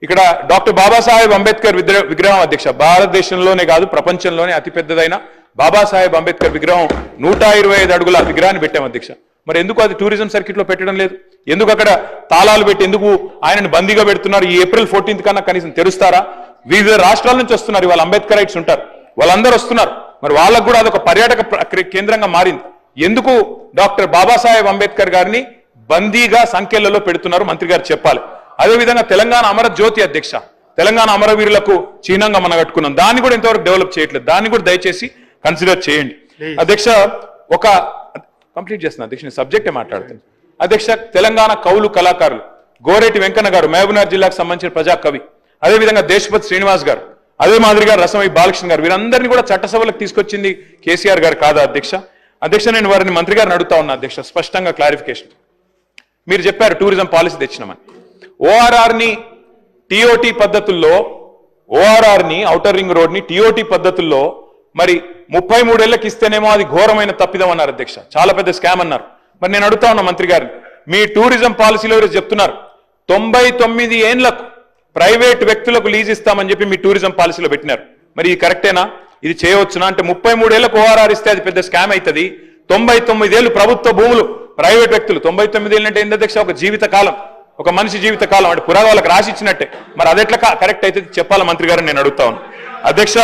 ఇక్కడ డాక్టర్ బాబాసాహెబ్ అంబేద్కర్ విగ్రహం అధ్యక్ష భారతదేశంలోనే కాదు ప్రపంచంలోనే అతిపెద్దదైన బాబాసాహెబ్ అంబేద్కర్ విగ్రహం 125 అడుగుల విగ్రహాన్ని పెట్టాం అధ్యక్ష. మరి ఎందుకు అది టూరిజం సర్కిట్ లో పెట్టడం లేదు? ఎందుకు అక్కడ తాళాలు పెట్టి ఎందుకు ఆయనను బందీగా పెడుతున్నారు? ఈ ఏప్రిల్ 14 కన్నా కనీసం తెరుస్తారా? వివిధ రాష్ట్రాల నుంచి వస్తున్నారు, వాళ్ళ అంబేద్కర్ రైట్స్ ఉంటారు, వాళ్ళందరూ వస్తున్నారు. మరి వాళ్ళకు కూడా అదొక పర్యాటక కేంద్రంగా మారింది. ఎందుకు డాక్టర్ బాబాసాహెబ్ అంబేద్కర్ గారిని బందీగా సంఖ్యలలో పెడుతున్నారు? మంత్రి గారు చెప్పాలి. అదేవిధంగా తెలంగాణ అమర జ్యోతి అధ్యక్ష, తెలంగాణ అమరవీరులకు చిహ్నంగా మనం కట్టుకున్నాం, దాన్ని కూడా ఇంతవరకు డెవలప్ చేయట్లేదు. దాన్ని కూడా దయచేసి కన్సిడర్ చేయండి అధ్యక్ష. ఒక కంప్లీట్ చేస్తున్నా అధ్యక్ష, సబ్జెక్టే మాట్లాడుతుంది అధ్యక్ష. తెలంగాణ కవులు కళాకారులు గోరేటి వెంకన్న గారు మహబూబ్నగర్ జిల్లాకు సంబంధించిన ప్రజా కవి, అదేవిధంగా దేశపతి శ్రీనివాస్ గారు, అదే మాదిరిగా రసమై బాలకృష్ణ గారు, వీరందరినీ కూడా చట్టసభలకు తీసుకొచ్చింది కేసీఆర్ గారు కాదా అధ్యక్ష? అధ్యక్ష, నేను వారిని మంత్రి గారిని అడుగుతా ఉన్నా అధ్యక్ష, స్పష్టంగా క్లారిఫికేషన్. మీరు చెప్పారు టూరిజం పాలసీ తెచ్చినామని. ఓఆర్ఆర్ని టీఓటీ పద్ధతుల్లో, ఓఆర్ఆర్ని ఔటర్ రింగ్ రోడ్ని టీఓటీ పద్ధతుల్లో మరి 33 ఏళ్ళకి ఇస్తేనేమో అది ఘోరమైన తప్పిదం అన్నారు అధ్యక్ష, చాలా పెద్ద స్కామ్ అన్నారు. మరి నేను అడుగుతా ఉన్నా మంత్రి గారిని, మీ టూరిజం పాలసీలో చెప్తున్నారు 99 ఏళ్లకు ప్రైవేట్ వ్యక్తులకు లీజ్ ఇస్తామని చెప్పి మీ టూరిజం పాలసీలో పెట్టినారు. మరి ఇది కరెక్టేనా? ఇది చేయవచ్చునా? అంటే 33 ఏళ్లకు ఓఆర్ఆర్ ఇస్తే అది పెద్ద స్కామ్ అవుతుంది. 99 ఏళ్ళు ప్రభుత్వ భూములు ప్రైవేట్ వ్యక్తులు, 99 ఏళ్ళు అంటే ఏంటి అధ్యక్ష? ఒక జీవిత కాలం, ఒక మనిషి జీవిత కాలం, అంటే పురాగా వాళ్ళకి రాసి ఇచ్చినట్టే. మరి అది ఎట్లా కరెక్ట్ అయితే చెప్పాలా మంత్రి గారిని నేను అడుగుతా ఉన్నాను అధ్యక్ష.